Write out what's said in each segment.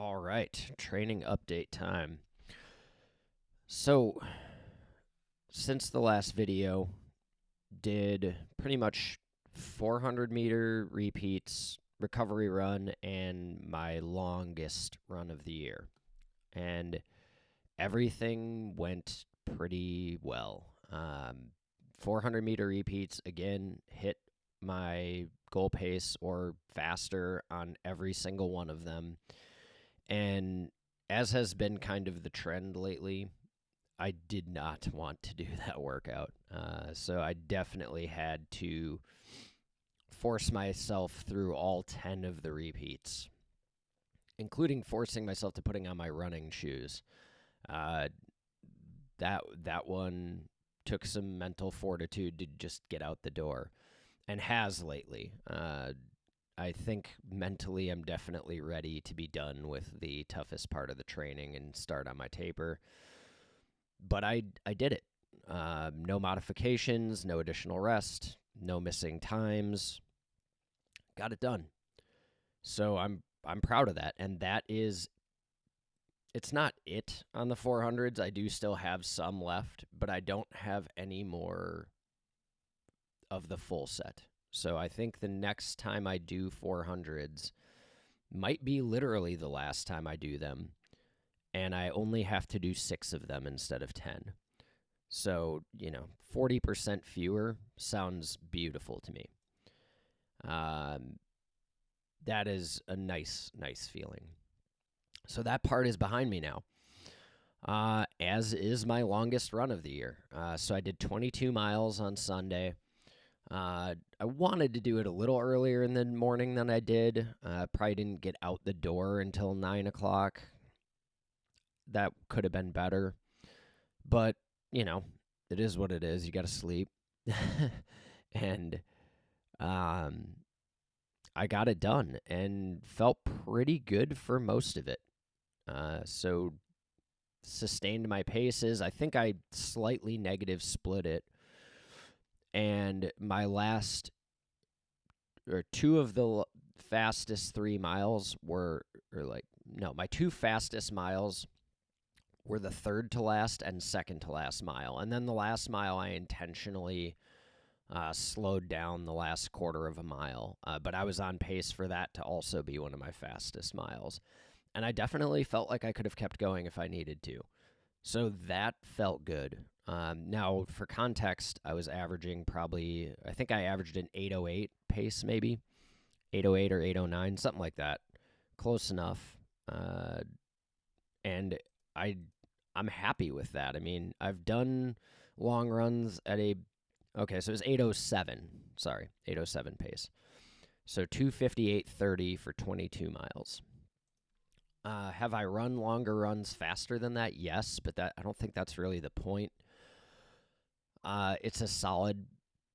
All right, training update time. So, since the last video, did pretty much 400-meter repeats, recovery run, and my longest run of the year. And everything went pretty well. 400-meter repeats, again, hit my goal pace or faster on every single one of them. And as has been kind of the trend lately, I did not want to do that workout. So I definitely had to force myself through all 10 of the repeats, including forcing myself to putting on my running shoes. Uh, that one took some mental fortitude to just get out the door, and has lately. I think mentally I'm definitely ready to be done with the toughest part of the training and start on my taper. But I did it. No modifications, no additional rest, no missing times. Got it done. So I'm proud of that, and that is it's not it on the 400s. I do still have some left, but I don't have any more of the full set. So I think the next time I do 400s might be literally the last time I do them, and I only have to do 6 of them instead of 10. So, 40% fewer sounds beautiful to me. Um, that is a nice feeling. So that part is behind me now, as is my longest run of the year. So I did 22 miles on Sunday. I wanted to do it a little earlier in the morning than I did. Probably didn't get out the door until 9 o'clock. That could have been better. But, it is what it is. You got to sleep. and I got it done and felt pretty good for most of it. So sustained my paces. I think I slightly negative split it. And my last or two of the fastest 3 miles were, my two fastest miles were the third to last and second to last mile. And then the last mile, I intentionally slowed down the last quarter of a mile. But I was on pace for that to also be one of my fastest miles. And I definitely felt like I could have kept going if I needed to. So that felt good. Now, for context, I was averaging I think I averaged an 8:08 pace, maybe 8:08 or 8:09, something like that. Close enough. And I, I'm happy with that. I mean, I've done long runs at okay, so it was 8:07. Sorry, 8:07 pace. So 2:58:30 for 22 miles. Have I run longer runs faster than that? Yes, but I don't think that's really the point. It's a solid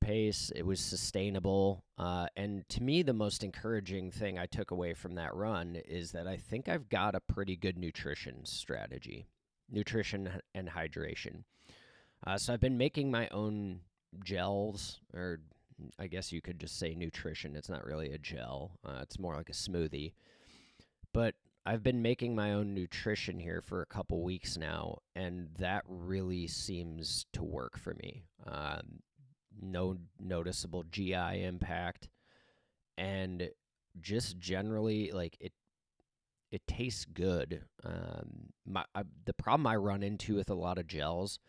pace. It was sustainable. And to me, the most encouraging thing I took away from that run is that I think I've got a pretty good nutrition strategy, nutrition and hydration. So I've been making my own gels, or I guess you could just say nutrition. It's not really a gel, it's more like a smoothie. But I've been making my own nutrition here for a couple weeks now, and that really seems to work for me. No noticeable GI impact, and just generally, like it tastes good. The problem I run into with a lot of gels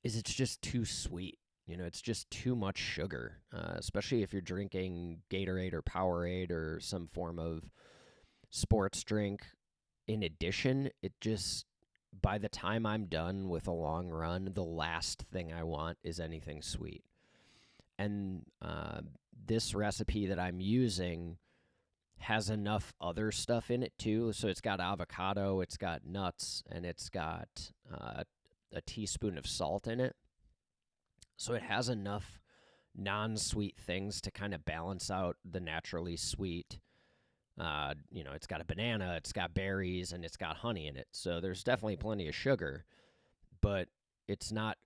is it's just too sweet. It's just too much sugar, especially if you're drinking Gatorade or Powerade or some form of sports drink. In addition, it just, by the time I'm done with a long run, the last thing I want is anything sweet. And this recipe that I'm using has enough other stuff in it too. So it's got avocado, it's got nuts, and it's got a teaspoon of salt in it. So it has enough non-sweet things to kind of balance out the naturally sweet. It's got a banana, it's got berries, and it's got honey in it. So there's definitely plenty of sugar, but it's not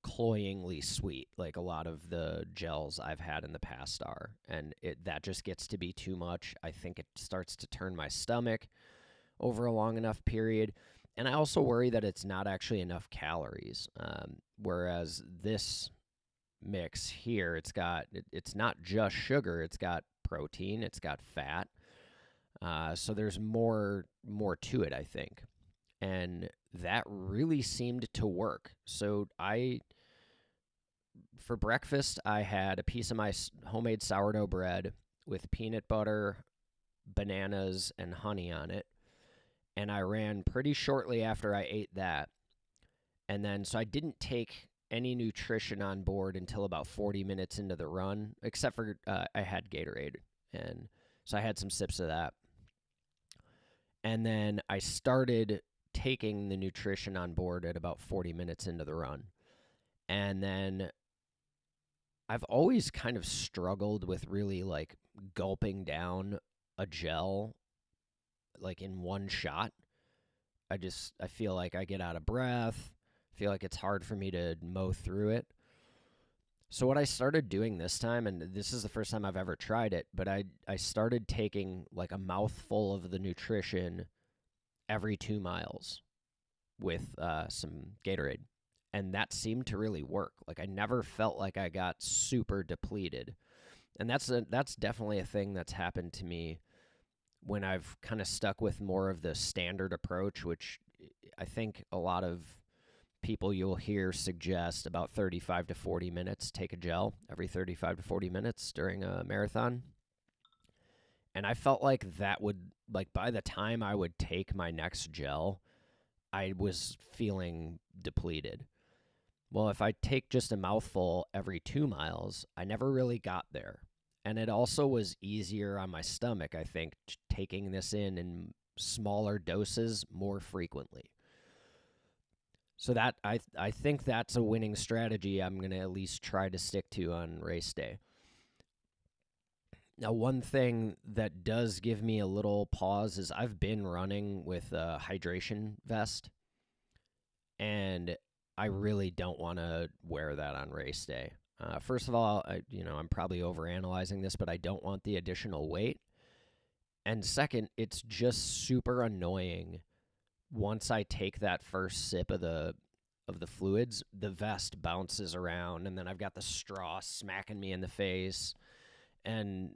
cloyingly sweet, like a lot of the gels I've had in the past are. And that just gets to be too much. I think it starts to turn my stomach over a long enough period. And I also worry that it's not actually enough calories. Whereas this mix here, it's not just sugar, it's got protein, it's got fat. So there's more to it, I think. And that really seemed to work. So for breakfast, I had a piece of my homemade sourdough bread with peanut butter, bananas, and honey on it. And I ran pretty shortly after I ate that. And then, so I didn't take any nutrition on board until about 40 minutes into the run, except for I had Gatorade. And so I had some sips of that. And then I started taking the nutrition on board at about 40 minutes into the run. And then I've always kind of struggled with really like gulping down a gel like in one shot. I feel like I get out of breath. I feel like it's hard for me to mow through it. So what I started doing this time, and this is the first time I've ever tried it, but I started taking like a mouthful of the nutrition every 2 miles with some Gatorade. And that seemed to really work. Like I never felt like I got super depleted. And that's definitely a thing that's happened to me when I've kind of stuck with more of the standard approach, which I think a lot of people you'll hear suggest about 35 to 40 minutes, take a gel every 35 to 40 minutes during a marathon. And I felt like that would, like by the time I would take my next gel, I was feeling depleted. Well, if I take just a mouthful every 2 miles, I never really got there. And it also was easier on my stomach, I think, taking this in smaller doses more frequently. So that I think that's a winning strategy I'm going to at least try to stick to on race day. Now, one thing that does give me a little pause is I've been running with a hydration vest, and I really don't want to wear that on race day. First of all, I'm probably overanalyzing this, but I don't want the additional weight. And second, it's just super annoying. Once I take that first sip of the fluids, the vest bounces around, and then I've got the straw smacking me in the face. And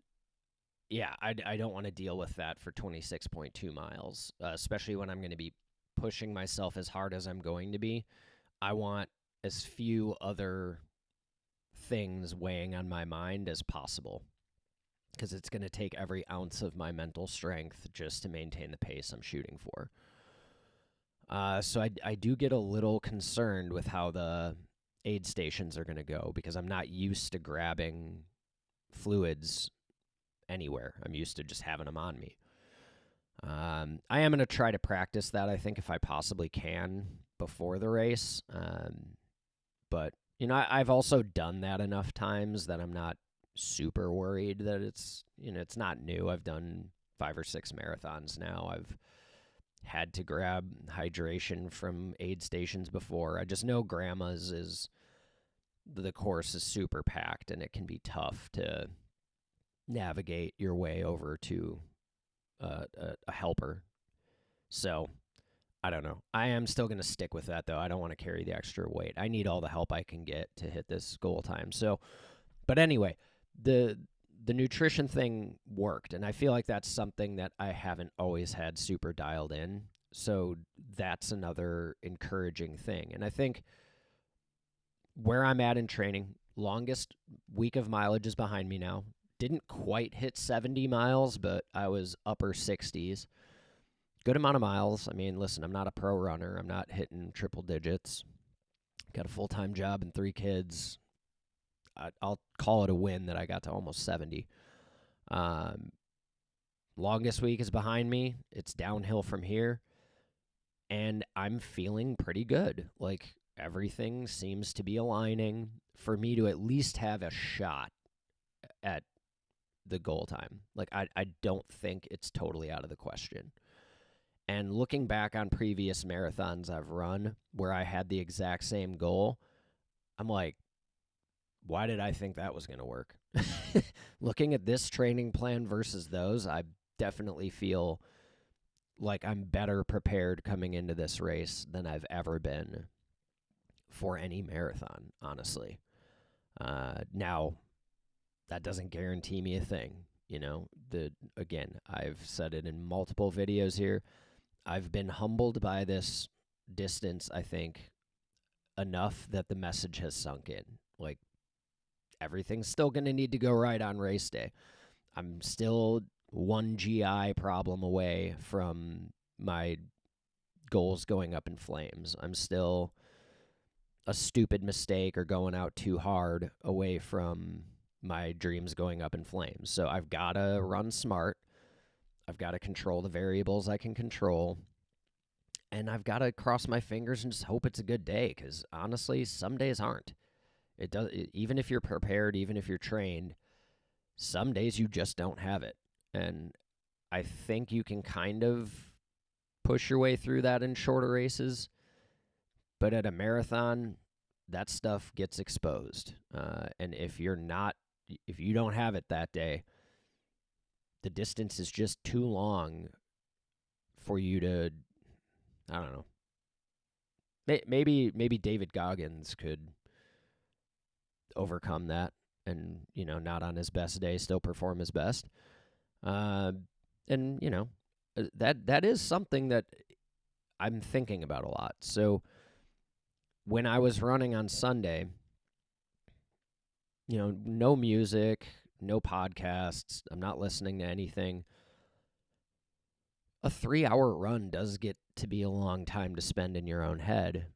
yeah, I don't want to deal with that for 26.2 miles, especially when I'm going to be pushing myself as hard as I'm going to be. I want as few other things weighing on my mind as possible, because it's going to take every ounce of my mental strength just to maintain the pace I'm shooting for. So I do get a little concerned with how the aid stations are going to go, because I'm not used to grabbing fluids anywhere. I'm used to just having them on me. I am going to try to practice that, I think, if I possibly can before the race. But, I've also done that enough times that I'm not super worried that it's not new. I've done 5 or 6 marathons now. I've had to grab hydration from aid stations before. I just know Grandma's the course is super packed, and it can be tough to navigate your way over to a helper. So I don't know. I am still going to stick with that, though. I don't want to carry the extra weight. I need all the help I can get to hit this goal time. So, but anyway, the nutrition thing worked, and I feel like that's something that I haven't always had super dialed in. So that's another encouraging thing. And I think where I'm at in training, longest week of mileage is behind me now. Didn't quite hit 70 miles, but I was upper 60s. Good amount of miles. I mean, listen, I'm not a pro runner. I'm not hitting triple digits. Got a full-time job and 3 kids. I'll call it a win that I got to almost 70. Longest week is behind me. It's downhill from here. And I'm feeling pretty good. Like, everything seems to be aligning for me to at least have a shot at the goal time. Like, I don't think it's totally out of the question. And looking back on previous marathons I've run where I had the exact same goal, I'm like, why did I think that was going to work? Looking at this training plan versus those, I definitely feel like I'm better prepared coming into this race than I've ever been for any marathon, honestly. Now, that doesn't guarantee me a thing. Again, I've said it in multiple videos here. I've been humbled by this distance, I think, enough that the message has sunk in. Like, everything's still going to need to go right on race day. I'm still one GI problem away from my goals going up in flames. I'm still a stupid mistake or going out too hard away from my dreams going up in flames. So I've got to run smart. I've got to control the variables I can control. And I've got to cross my fingers and just hope it's a good day, because honestly, some days aren't. Even if you're prepared, even if you're trained, some days you just don't have it. And I think you can kind of push your way through that in shorter races. But at a marathon, that stuff gets exposed. And if you don't have it that day, the distance is just too long for you to, I don't know. Maybe David Goggins could overcome that and, not on his best day still perform his best. And, that is something that I'm thinking about a lot. So when I was running on Sunday, no music, no podcasts, I'm not listening to anything. A 3-hour run does get to be a long time to spend in your own head.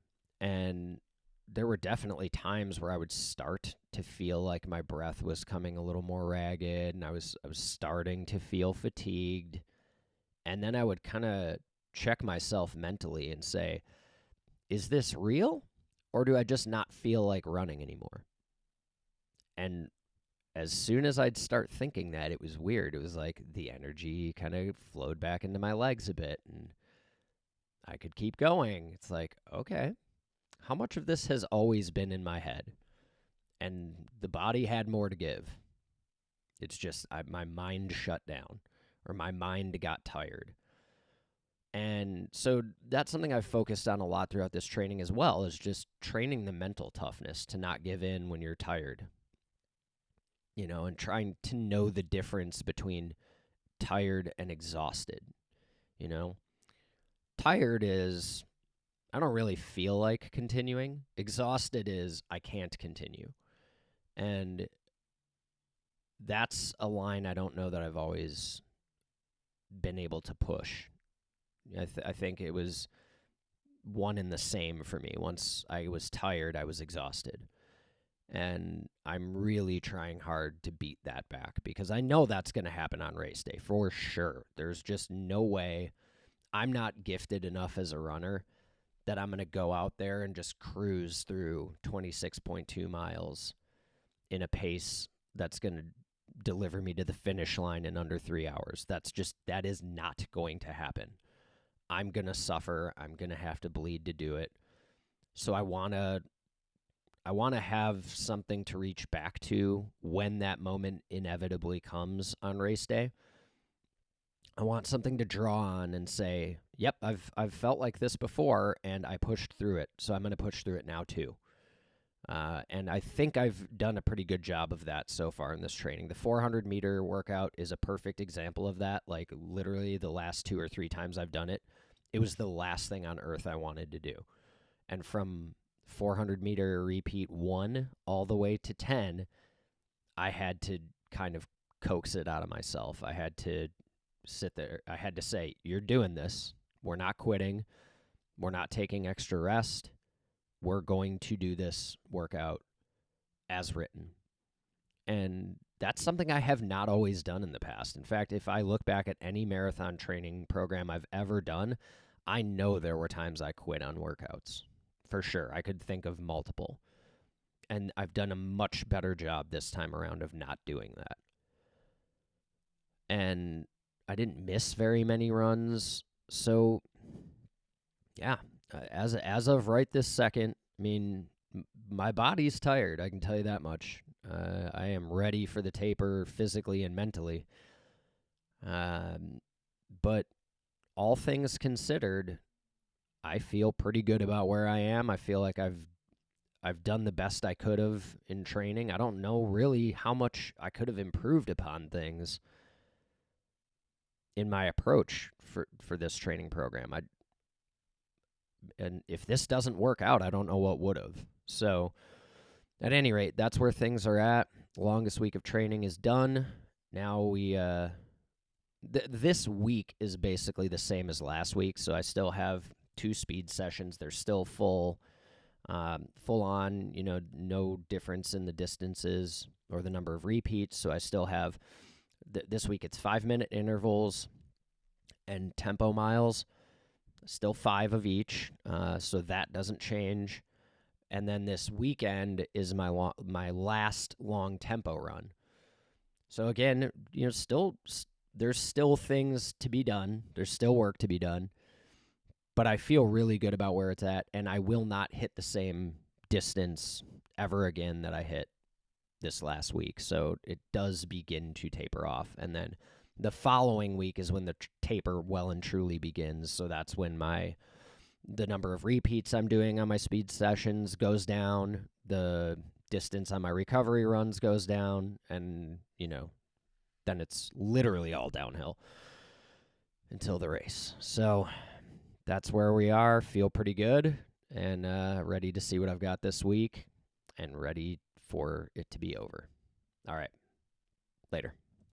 And there were definitely times where I would start to feel like my breath was coming a little more ragged, and I was starting to feel fatigued. And then I would kind of check myself mentally and say, is this real, or do I just not feel like running anymore? And as soon as I'd start thinking that, it was weird. It was like the energy kind of flowed back into my legs a bit, and I could keep going. It's like, okay, how much of this has always been in my head? And the body had more to give. It's just my mind shut down, or my mind got tired. And so that's something I've focused on a lot throughout this training as well, is just training the mental toughness to not give in when you're tired. And trying to know the difference between tired and exhausted. Tired is, I don't really feel like continuing. Exhausted is, I can't continue. And that's a line I don't know that I've always been able to push. I think it was one and the same for me. Once I was tired, I was exhausted. And I'm really trying hard to beat that back, because I know that's going to happen on race day for sure. There's just no way. I'm not gifted enough as a runner that I'm going to go out there and just cruise through 26.2 miles in a pace that's going to deliver me to the finish line in under 3 hours. That is not going to happen. I'm going to suffer. I'm going to have to bleed to do it. So I want to have something to reach back to when that moment inevitably comes on race day. I want something to draw on and say, yep, I've felt like this before, and I pushed through it, so I'm going to push through it now too. And I think I've done a pretty good job of that so far in this training. The 400-meter workout is a perfect example of that. Like, literally the last 2 or 3 times I've done it, it was the last thing on earth I wanted to do. And from 400-meter repeat 1 all the way to 10, I had to kind of coax it out of myself. I had to sit there. I had to say, you're doing this. We're not quitting. We're not taking extra rest. We're going to do this workout as written. And that's something I have not always done in the past. In fact, if I look back at any marathon training program I've ever done, I know there were times I quit on workouts. For sure. I could think of multiple. And I've done a much better job this time around of not doing that. And I didn't miss very many runs. So, yeah, as of right this second, I mean, my body's tired. I can tell you that much. I am ready for the taper physically and mentally. But all things considered, I feel pretty good about where I am. I feel like I've done the best I could have in training. I don't know really how much I could have improved upon things in my approach for this training program. And if this doesn't work out, I don't know what would have. So, at any rate, that's where things are at. The longest week of training is done. Now we this week is basically the same as last week, so I still have 2 speed sessions. They're still full on, no difference in the distances or the number of repeats. So I still have, this week it's 5-minute intervals and tempo miles, still 5 of each. So that doesn't change. And then this weekend is my last long tempo run. So again, there's still things to be done. There's still work to be done. But I feel really good about where it's at, and I will not hit the same distance ever again that I hit this last week. So it does begin to taper off. And then the following week is when the taper well and truly begins. So that's when the number of repeats I'm doing on my speed sessions goes down, the distance on my recovery runs goes down, and, then it's literally all downhill until the race. So that's where we are. Feel pretty good and ready to see what I've got this week and ready for it to be over. All right. Later.